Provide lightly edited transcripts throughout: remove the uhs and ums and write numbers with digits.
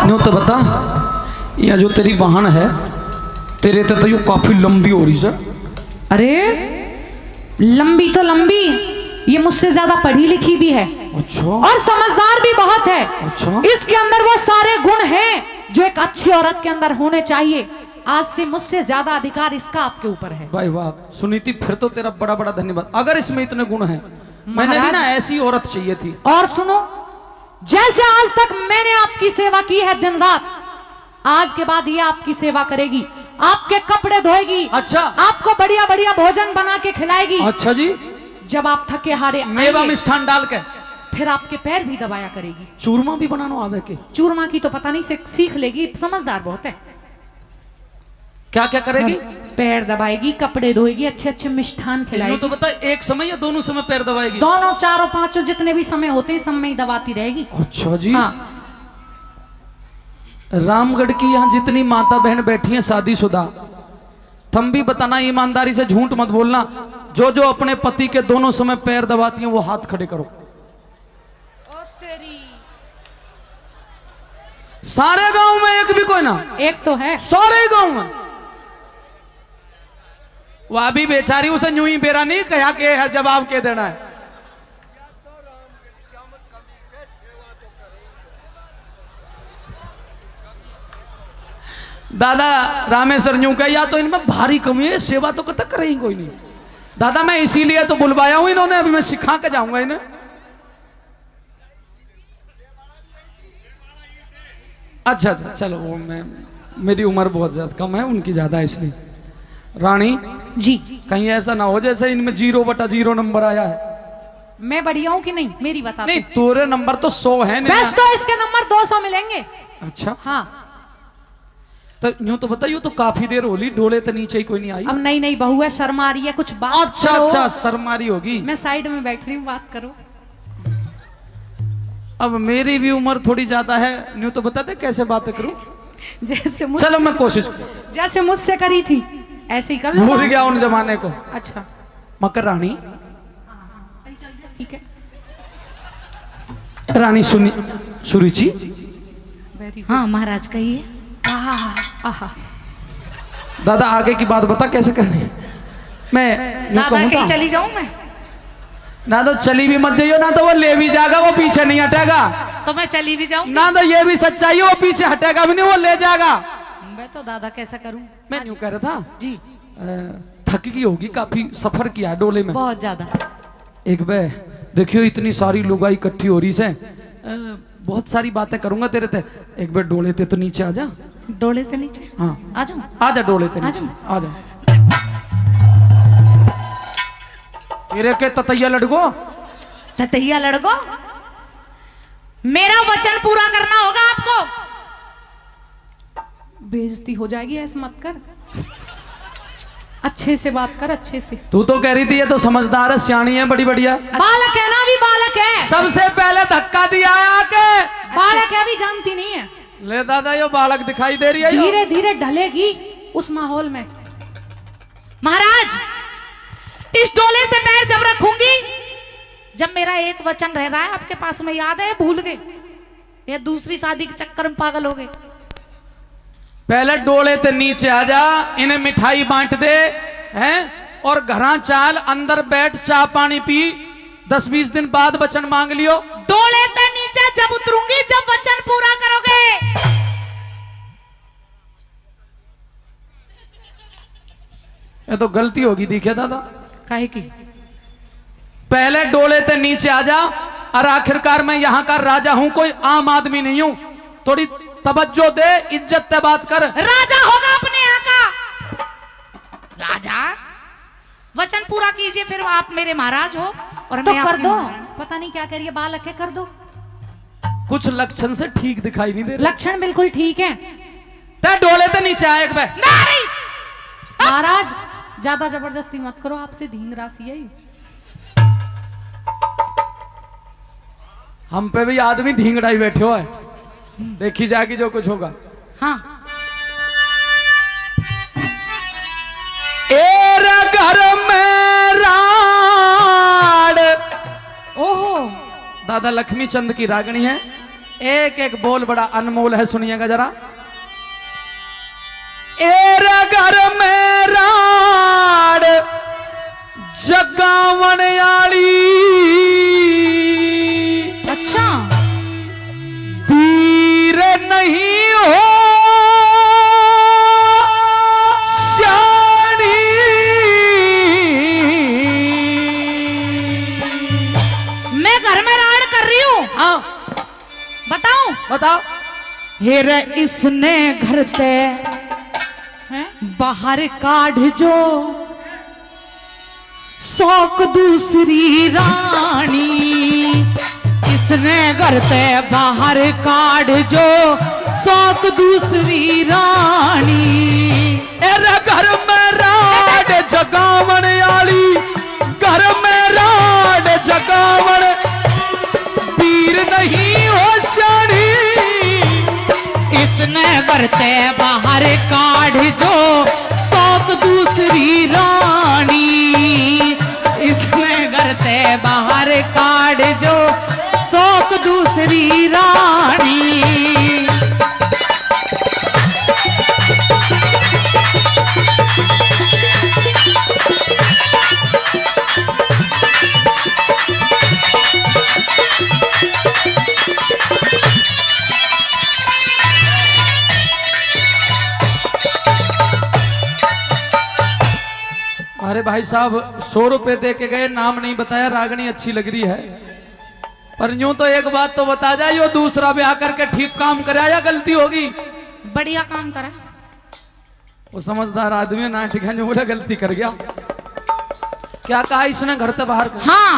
New तो बता, यह जो तेरी वाहन है तेरे तो यू काफी लंबी हो रही सर। अरे लंबी तो लंबी, ये मुझसे ज्यादा पढ़ी लिखी भी है। अच्छा। और समझदार भी बहुत है। अच्छा। इसके अंदर वो सारे गुण हैं जो एक अच्छी औरत के अंदर होने चाहिए। आज से मुझसे ज्यादा अधिकार इसका आपके ऊपर है। भाई वाह सुनीति, फिर तो तेरा बड़ा बड़ा धन्यवाद। अगर इसमें इतने गुण हैं, मैंने भी ना ऐसी औरत चाहिए थी। और सुनो, जैसे आज तक मैंने आपकी सेवा की है दिन रात, आज के बाद ये आपकी सेवा करेगी, आपके कपड़े धोएगी। अच्छा। आपको बढ़िया बढ़िया भोजन बना के खिलाएगी। अच्छा जी। जब आप थके हारे मेवा मिष्ठान डाल के फिर आपके पैर भी दबाया करेगी। चूरमा भी बनाना आवे के? चूरमा की तो पता नहीं, से सीख लेगी, समझदार बहुत है। क्या क्या करेगी? पैर दबाएगी, कपड़े धोएगी, अच्छे अच्छे मिष्ठान खिलाएगी। तो बता, एक समय या दोनों समय पैर दबाएगी? दोनों, चारों, पांचों, जितने भी समय होते हैं सब में ही दबाती रहेगी। अच्छा जी। हाँ। रामगढ़ की यहाँ जितनी माता बहन बैठी हैं शादीशुदा, तुम भी बताना, ईमानदारी से झूठ मत बोलना, जो जो अपने पति के दोनों समय पैर दबाती हैं वो हाथ खड़े करो। सारे गांव में एक भी कोई ना? एक तो है सारे गांव में। वह भी बेचारी उसे यूं ही बेरा नहीं कहा के है, जवाब के देना है। दादा रामेश्वर यूं कह, या तो इनमें भारी कमी है, सेवा तो कतक करे ही कोई नहीं। दादा मैं इसीलिए तो बुलवाया हूं इन्होंने, अभी मैं सिखा के जाऊंगा इन्हें। अच्छा अच्छा चलो, वो मैं, मेरी उम्र बहुत ज्यादा कम है, उनकी ज्यादा है, इसलिए। रानी जी, कहीं ऐसा ना हो जैसे इनमें 0/0 नंबर आया है। मैं बढ़िया हूँ कि नहीं, मेरी बता। नहीं, तोरे नंबर तो 100 है। बस तो इसके नंबर 200 मिलेंगे। अच्छा हाँ। तो यूं तो बताइए, तो काफी देर होली, डोले तो नीचे ही कोई नहीं आई। अब नई नई बहू है, शर्म आ रही है, कुछ बात अच्छा करो। अच्छा, शर्मारी होगी। मैं साइड में बैठ रही हूँ, बात करो। अब मेरी भी उम्र थोड़ी ज्यादा है, यूं तो बता दे कैसे बातें करूं। जैसे चलो मैं कोशिश, जैसे मुझसे करी थी ऐसे ही कर। भूल गया उन जमाने को। अच्छा मकर रानी, ठीक है। रानी सुनी, सुरुचि। हाँ महाराज कहिए। आहा। दादा आगे की बात बता कैसे करनी है। मैं यूं दादा कहूं कहीं था, चली जाऊं मैं? ना तो चली भी मत जाइयो, ना तो वो ले भी जाएगा, वो पीछे नहीं हटेगा। तो मैं चली भी जाऊं? ना तो ये भी सच्चाई है, वो पीछे हटेगा भी नहीं, वो ले जाएगा। मैं तो दादा कैसा करूं? मैं यूं कह रहा था जी। थक गई होगी, काफी सफर किया है डोले में। बहुत ज्यादा। एक बे देखियो, इतनी सारी लुगाई इकट्ठी हो रही से, बहुत सारी बातें करूंगा तेरे ते। एक बार डोले ते तो नीचे आ जा। डोले ते नीचे? हाँ आ जाऊं? आ जा, डोले ते आ नीचे जाऊं? आ जा। तेरे के ततैया लड़को, ततैया लड़को, मेरा वचन पूरा करना होगा आपको। बेइज्जती हो जाएगी, ऐसे मत कर, अच्छे से बात कर, अच्छे से। तू तो कह रही थी ये तो समझदार है, सियाणी है, बड़ी बढ़िया। बालक है ना, भी बालक है। सबसे पहले धक्का दिया है आके। बालक है, भी जानती नहीं है। ले दादा, ये बालक दिखाई दे रही है। धीरे धीरे ढलेगी उस माहौल में। महाराज, इस डोले से पैर जब रखूंगी, जब मेरा एक वचन रह रहा है आपके पास में, याद है? भूल गए या दूसरी शादी के चक्कर में पागल हो गए? पहले डोले ते नीचे आ जा, इन्हें मिठाई बांट दे हैं, और घरा चाल, अंदर बैठ, चाय पानी पी, 10-20 दिन बाद वचन मांग लियो। डोले ते नीचे जब उतरूंगी, जब वचन पूरा करोगे। ये तो गलती होगी दिखे दादा। काहे की? पहले डोले ते नीचे आ जा, और आखिरकार मैं यहाँ का राजा हूं, कोई आम आदमी नहीं हूं। थोड़ी तवज्जो दे, इज्जत से बात कर। राजा होगा अपने यहाँ का राजा। वचन पूरा कीजिए, फिर आप मेरे महाराज हो और तो मैं कर आपकी दो। महारानी। पता नहीं क्या करिए, बालक है, कर दो। कुछ लक्षण से ठीक दिखाई नहीं दे रहा। लक्षण बिल्कुल ठीक है। ते डोले ते नीचे आए एक बे। नहीं महाराज ज्यादा जबरदस्ती मत करो, आपसे धींग राशि है। हम पे भी आदमी धींगड़ाई बैठे हो है, देखी जाएगी जो कुछ होगा। हाँ। एरा घर में राड। ओहो, दादा लक्ष्मी चंद की रागनी है, एक एक बोल बड़ा अनमोल है, सुनिएगा जरा। एरे घर में राड जगावन आली, अच्छा वीर नहीं हो श्याणी, मैं घर में राड़ कर रही हूँ। हाँ बताऊं? बताओ। हेर इसने घर ते बाहर काढ़ जो शौक दूसरी रानी, इसने घर से बाहर काढ़ जो शौक दूसरी रानी। एरे घर में राड जगावन आली, घर में राड जगावन, वीर नहीं हो श्याणी, इसने घर से बाहर काढ़ जो शौक दूसरी रानी, इसने घर से बाहर काढ़ जो शौक दूसरी रानी। अरे भाई साहब 100 रुपए दे के गए, नाम नहीं बताया, रागनी अच्छी लग रही है, पर यूं तो एक बात तो बता जाए, यो दूसरा ब्याह करके ठीक काम कराया या गलती होगी? बढ़िया काम करा। वो समझदार आदमी ना, ठीक है, जो बोला गलती कर गया। क्या कहा इसने घर से बाहर कर? हाँ,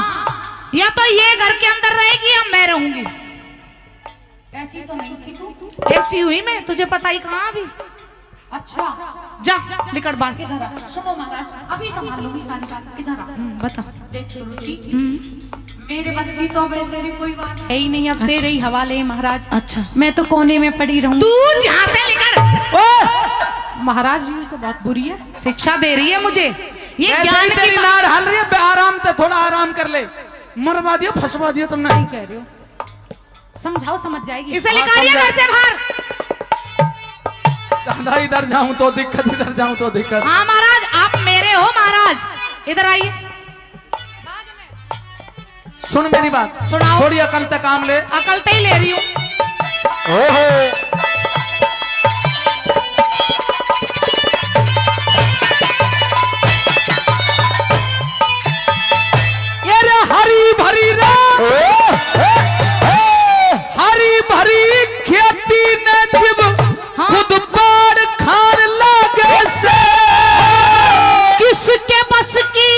या तो ये घर के अंदर रहेगी या मैं रहूंगी। ऐसी तो नहीं थी तू। ऐसी हुई मैं, तुझे पता ही कहाँ अभी। अच्छा जा निकट बाहर। इधर आ। सुनो महाराज, अभी संभाल लूंगी सारी बात। इधर आ। बता। देख सुरुचि, मेरे बस की तो वैसे भी कोई बात है ही नहीं, अब तेरे ही हवाले है महाराज। अच्छा, मैं तो कोने में पड़ी रहूं। तू जहाँ से निकल। महाराज ये तो बहुत बुरी है, शिक्षा दे रही है मुझे, ये ऐसे ज्ञान ही की तेरी बात- लाड़ हल रही है, आराम से थोड़ा आराम कर ले, मरवा दिया फंसवा दिया तुमने। सही कह रहे हो, समझाओ समझ जाएगी। इसे निकालिए घर से बाहर। दादा इधर जाऊं तो दिक्कत, इधर जाऊं तो दिक्कत। हाँ महाराज, आप मेरे हो महाराज, इधर आइए। सुन मेरी बात, सुनाओ। थोड़ी अकल तक काम ले। अकल तो ही ले रही हूँ। ये रे हरी भरी रे, हरी भरी खेती ने जब हाँ। खुद पार खान लागे से, किसके बस की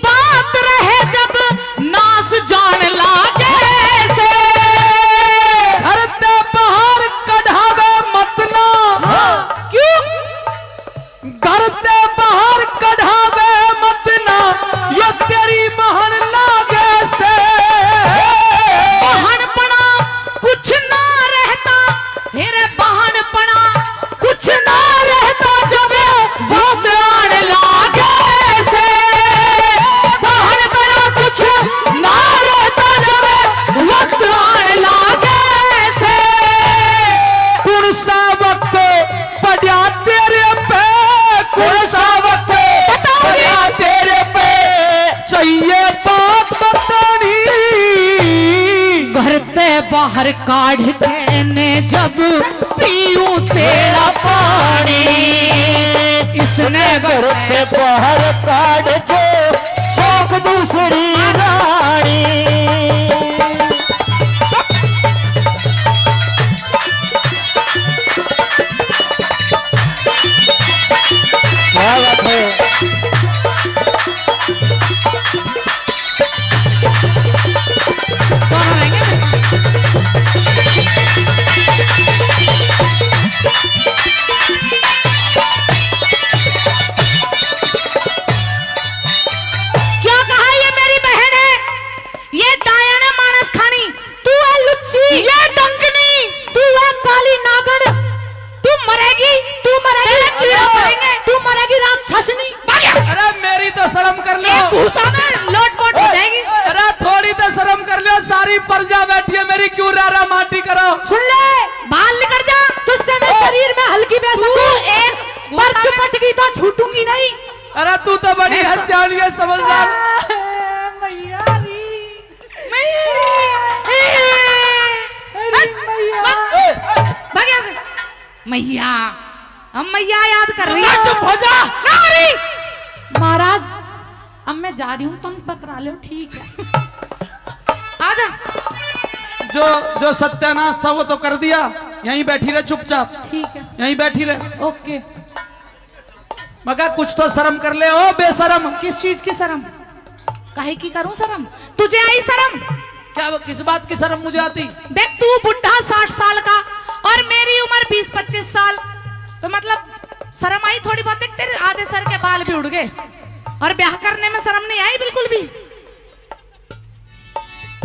बात रहे जब नास जान लागे से। धरते बाहर कढ़ावे मतना, क्यों? धरते बाहर कढ़ावे मतना, ये तेरी बहन लागे से। बहनपना कुछ ना रहता, हेरे बहनपना कुछ ना रहता जब वक्त आने लागे से। बहनपना कुछ ना रहता जब वक्त आने लागे से। कौन सा वक्त पड़ा तेरे पे, कौन सा वक्त पड़ा तेरे पे, चाहिए बात बतानी। घर ते बाहर काढ़ के ने जब पीऊं सेरा पानी, इसने घर ते बाहर काढ़ के शौक दूसरी रानी। क्या बात है? दोनों रहेंगे। क्या कहा, ये मेरी बहन है, ये दायन है मानस खानी, तू है लुच्ची, ये डंकनी, तू है काली नागड़, तू मरेगी, तू मरेगी, तेरे कीड़े मरेंगे। तू मरेगी राक्षसनी। अरे मेरी तो शर्म कर लो, एक घूसा में लोटपोट हो जाएगी। अरे थोड़ी तो शर्म कर लो, सारी प्रजा बैठी है मेरी, क्यों रा माटी करो। सियानी है, समझदार। मैया री, भाग यहाँ से। मैया, हम मैया याद कर रही है। चुप हो जा। महाराज अब मैं जा रही हूँ, तुम पकड़ा लो, ठीक है। आजा। जो सत्यानाश था वो तो कर दिया, यहीं बैठी रहे चुपचाप, ठीक है, यहीं बैठी रहे। ओके। मगर कुछ तो शर्म कर ले, ओ बेशरम। किस चीज की शर्म? काहे की करूं शर्म? तुझे आई शर्म? क्या किस बात की शर्म मुझे आती? देख तू बुढ़ा 60 साल का और मेरी उम्र 20-25 साल, तो मतलब शर्म आई थोड़ी बहुत। देख तेरे आधे सर के बाल भी उड़ गए और ब्याह करने में शर्म नहीं आई बिल्कुल भी।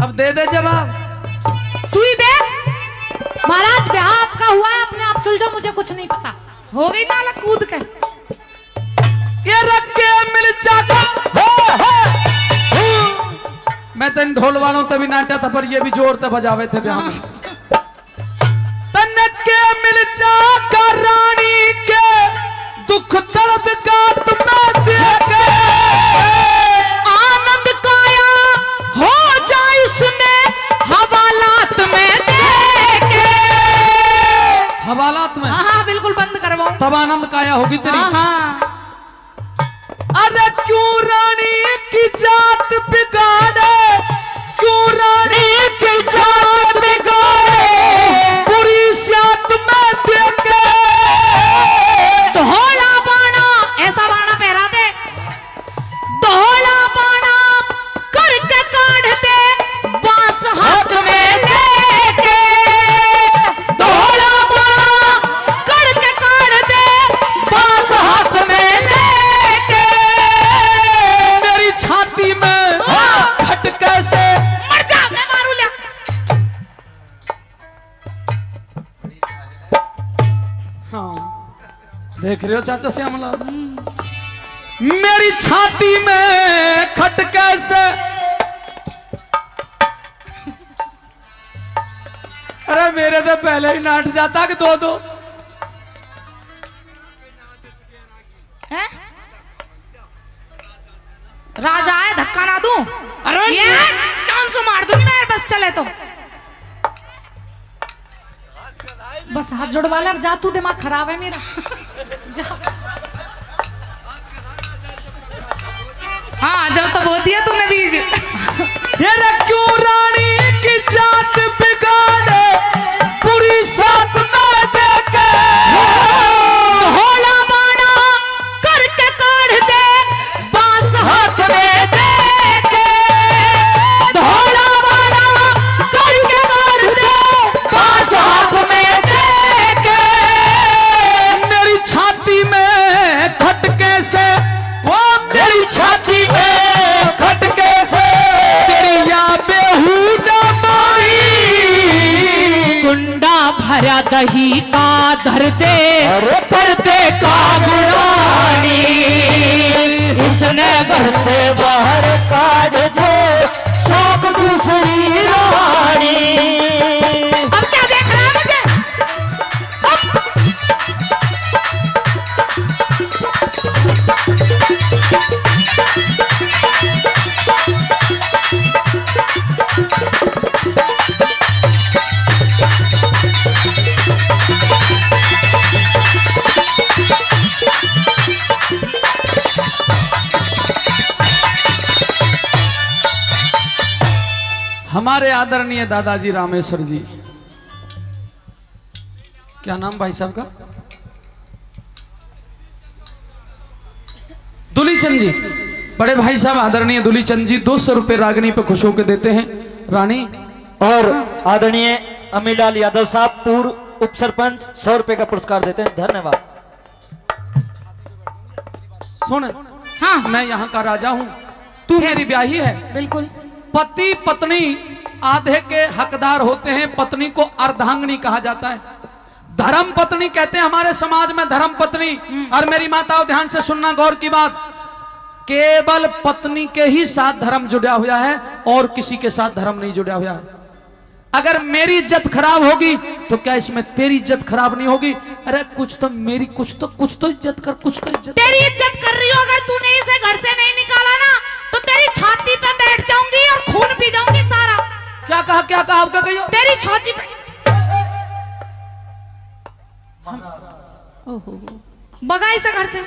अब दे दे जवाब, तू ही दे। महाराज ब्याह आपका हुआ है, अपने आप सुलझो, मुझे कुछ नहीं पता। हो गई नाला कूद के। ये रख के मिल जाता। मैं तेन ढोल वालों तभी नाटा था, पर ये भी जोर से बजावे थे ब्याह में। तनक के मिल जाता रानी के दुख दर्द का तुम्हें देखे, आनंद काया हो जाए इसमें हवालात में देखे। हवालात में? हाँ बिल्कुल बंद करवाओ, तब आनंद काया होगी तेरी। हाँ। अरे क्यों रानी की जात बिगाड़े, क्यों रानी की जात बिगाड़े, पूरी साथ में देखे। धोला बाणा, ऐसा बाणा पहरा दे, धोला बाणा करके काढ़ दे बांस हाथ में लेके। धोला बाणा करके काढ़ दे बांस हाथ में लेके। मेरी छाती में खटके से मर जा, मैं मारू लिया। हाँ देख रहे हो चाचा से हमला, मेरी छाती में खटके से। अरे मेरे तो पहले ही नाट जाता कि दो दो। हैं? राजा है, धक्का ना दूं? अरे ये चांस मार दूंगी मैं, बस चले तो। बस हाथ जोड़ वाला, जा तू, दिमाग खराब है मेरा। हाँ जब तो बोल दिया तुमने बीज। ये रे क्यों रानी की जात बिगाड़े, पूरी साथ में देखे। होला बाणा करके काढ़ दे बांस हाथ में देके। होला बाणा करके काढ़ दे बांस हाथ में देके। मेरी छाती में खटके से, वो मेरी छाती में खटके से तेरी याद बेहुदा मारी। कुंडा भरा दही का धर दे, कर दे कागरानी। इसने घर से बाहर काढ़ दे सब दूसरी रानी। अब क्या देख रहा है मुझे? हमारे आदरणीय दादाजी रामेश्वर जी, क्या नाम भाई साहब का? दुलीचंद जी, बड़े भाई साहब आदरणीय दुलीचंद जी 200 रुपए रागनी पे खुश होकर देते हैं रानी। और आदरणीय अमीलाल यादव साहब पूर्व उप सरपंच 100 रुपए का पुरस्कार देते हैं। धन्यवाद। सुन, हाँ मैं यहाँ का राजा हूँ, तू मेरी ब्याही है। बिल्कुल। पति पत्नी आधे के हकदार होते हैं, पत्नी को अर्धांगिनी कहा जाता है। धर्म पत्नी कहते हैं हमारे समाज में, धर्म पत्नी। और मेरी माताओं ध्यान से सुनना, गौर की बात, केवल पत्नी के ही साथ धर्म जुड़ा हुआ है और किसी के साथ धर्म नहीं जुड़ा हुआ है। अगर मेरी इज्जत खराब होगी तो क्या इसमें तेरी इज्जत खराब नहीं होगी? अरे कुछ तो इज्जत कर, कुछ तो इज्जत। तेरी इज्जत कर रही हो, अगर तूने इसे घर से नहीं निकाला ना तो तेरी छाती पे बैठ जाऊंगी और खून पी जाऊंगी सारा। क्या कहा आपका कहियो? तेरी छाती पे भगा इसे घर से।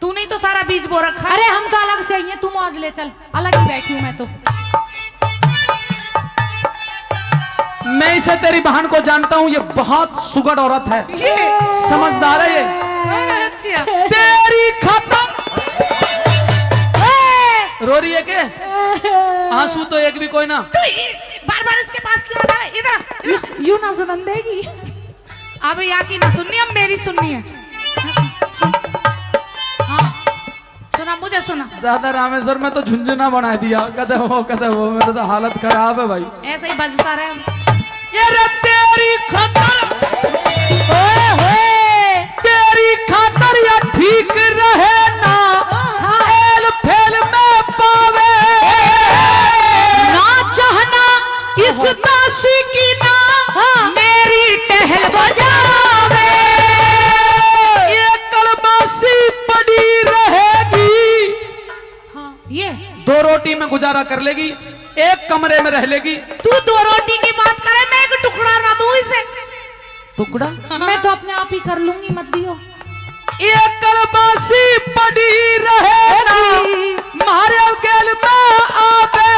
तू नहीं तो सारा बीज बो रखा। अरे हम तो अलग से ही हैं, तू मौज ले, चल अलग ही बैठी हूं मैं तो। मैं इसे तेरी बहन को जानता हूं, ये बहुत सुगड़ औरत है, समझदार है ये। अच्छा तेरी खत्म। रो रही है के? आंसू तो एक भी कोई ना। तू बार बार इसके पास क्यों आता है? इधर यू ना सुनन देगी। अब यहाँ की ना सुननी, अब मेरी सुननी है। हाँ सुना, मुझे सुना। दादा रामेश्वर में तो झुंझुना बना दिया, कहते वो मेरा तो हालत खराब है भाई। ऐसे ही बजता रहे। ये रे तेरी खातर, तेरी खातर या ठीक रहे ना, हेल फेल में पावे ना चाहना इस दासी की ना मेरी टहल बजावे। ये कलबासी पड़ी रहेगी। ये 2 रोटी में गुजारा कर लेगी, 1 कमरे में रह लेगी। तू 2 रोटी की बात करे, मैं एक टुकड़ा ना दूं इसे। टुकड़ा मैं तो अपने आप ही कर लूंगी, मत दियो। ये कलबासी पड़ी रहे ना, मारे गेल में आवे।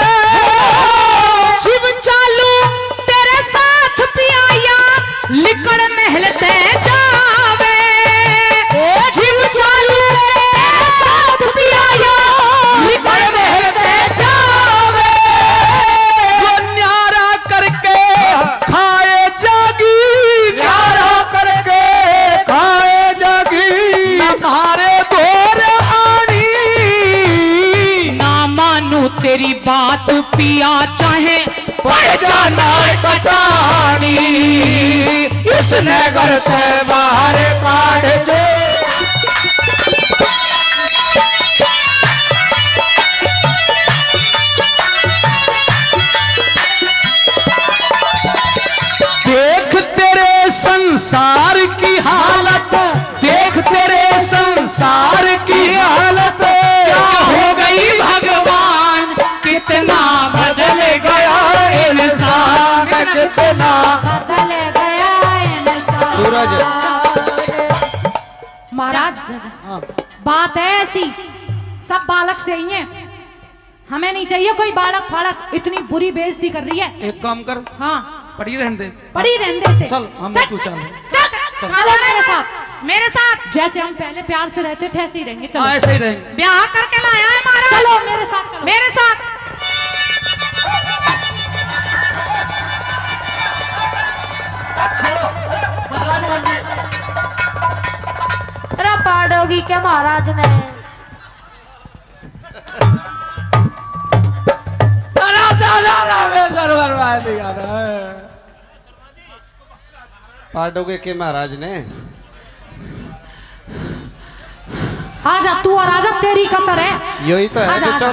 जीव चालू तेरे साथ पियाया, लिकड़ महल ते जावे। जीव चालू तेरे साथ पियाया, लिकड़ महल ते जावे। वो न्यारा करके खाए जागी, न्यारा करके खाए जागी, हमारे गोर आनी। ना मानू तेरी बात पिया, चाहे पड़ जाना कटानी, इसने घर से बाहर काट दे। देख तेरे संसार की हालत, देख तेरे संसार की हालत, क्या हो गई भगवान, कितना बदल गया इंसान, कितना बदल गया इंसान। सूरज। महाराज बात है ऐसी, सब बालक से ही हैं, हमें नहीं चाहिए कोई बालक फाड़क। इतनी बुरी बेइज्जती कर रही है। एक काम कर, हाँ पड़ी रहने दे। पड़ी रहने से। चल हम तू चल। चलो मेरे साथ। मेरे साथ जैसे हम पहले प्यार से रहते थे ऐसे ही रहेंगे। चलो ऐसे ही रहेंगे। ब्याह करके लाया है महाराज। चलो मेरे साथ, चलो मेरे साथ। तेरा पाड़ोगी क्या महाराज ने? पाटोगे के महाराज ने? आजा तू और आजा, तेरी कसर है। यही तो है आजा, आजा।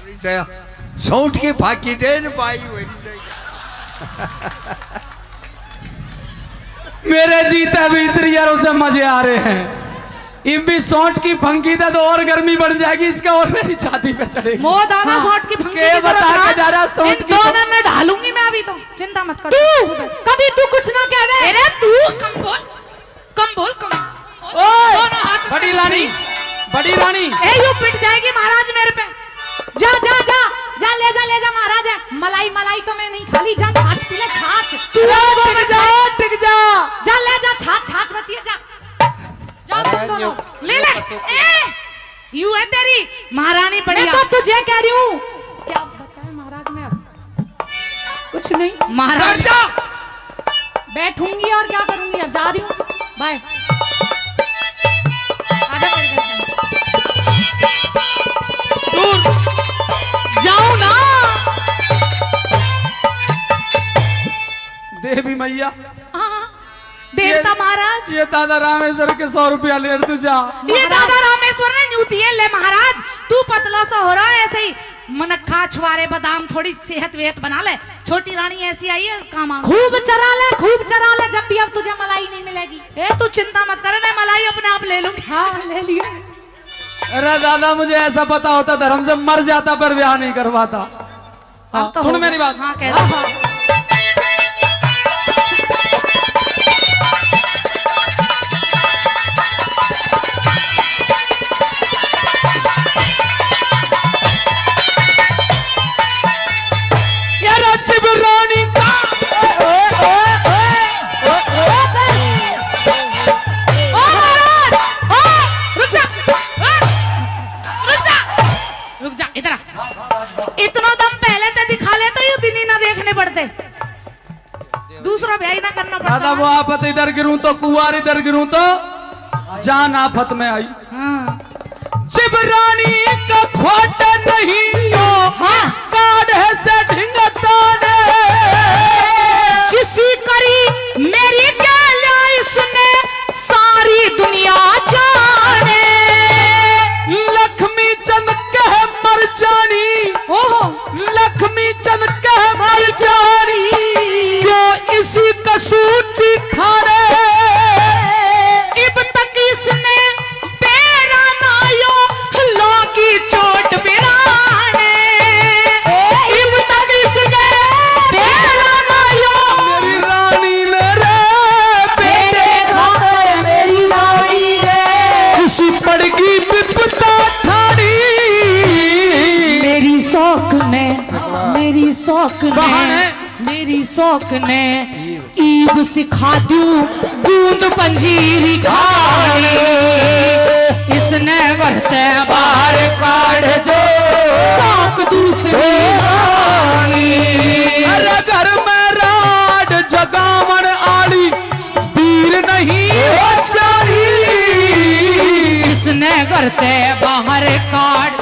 बिचौला। सौंठ की फाकी दे न पाई हुई मेरे जीते भीतर यार उसे मजे आ रहे हैं। इन भी सौंठ की फंकी था तो और गर्मी बढ़ जाएगी इसका, और मेरी छाती पे चढ़ेगी। वो दादा सौंठ की फंकी के की जरूरत बता के ना। जा रहा सौंठ इन की दोनों में ढालूंगी मैं अभी, तो चिंता मत कर। कभी तू कुछ ना कहवे। अरे तू कम बोल, कम बोल, कम बोल। ओए, दोनों हाथ बड़ी रानी, बड़ी रानी। ए यू पिट जाएगी महाराज मेरे पे। जा जा जा जा, ले जा महाराज। मलाई मलाई तो मैं नहीं खाली, जा छाछ पी ले, छाछ। तू टिक जा, टिक जा। जा ले जा, छाछ छाछ बची है, जा जाओ तुम दोनों। ले ले। ए यू है तेरी महारानी मैं बढ़िया। तो तुझे कह रही हूँ। क्या बचा है महाराज में अब? कुछ नहीं। महाराज बैठूंगी और क्या करूंगी, अब जा रही हूँ, बाय। आजा मेरे घर चल। दूर जाओ ना। देवी मैया, हाँ, देवता महाराज। ये दादा रामेश्वर के 100 रुपया ले तू जा। ये दादा रामेश्वर ने न्यू दिए। ले महाराज तू तू पतला सा हो रहा है ऐसे ही मनक्खा छुआरे बादाम थोड़ी सेहत वेहत बना ले। छोटी रानी ऐसी आई है काम आ खूब चरा ले जब भी अब तुझे मलाई नहीं मिलेगी। ए तू चिंता मत कर, मैं मलाई अपने आप ले लूंगी। हाँ ले लिया। अरे दादा मुझे ऐसा पता होता धर्म से मर जाता पर ब्याह नहीं करवाता। हाँ, तो सुन होगा। मेरी बात। हाँ कह दो। रानी का रुक जा इधर आ। इतना दम पहले तो दिखा ले तो ये दिन ही ना देखने पड़ते, दूसरा ब्याह ही ना करना पड़ता। दादा वो आफत इधर गिरूं तो कुंवार, इधर गिरूं तो जान आफत में आई। हाँ। जिबरानी का खोटा नहीं तो हाँ। काढ़ है से ढिंगताने जिसी करी मेरी गैला इसने सारी दुनिया जाने। लक्ष्मी चंद कह मर जानी, ओहो लक्ष्मी चंद कह मर जानी क्यों इसी कसूर दिखाने। इब तक इसने पैरा नायो लागी चोट बिराने। इब तक इसने पैरा नायो मेरी रानी ने रे मेरे घर मेरी रानी रे। खुशी पड़गी विपता ठाड़ी। मेरी शौक ने मेरी शौक बहाने। ने मेरी शौक ने ईब सिखा दूं बूंद पंजीरी खानी। इसने करते बाहर काढ़ जो शौक दूसरी रानी। अरे घर में राड जगावन आली वीर नहीं इसने करते बाहर काढ़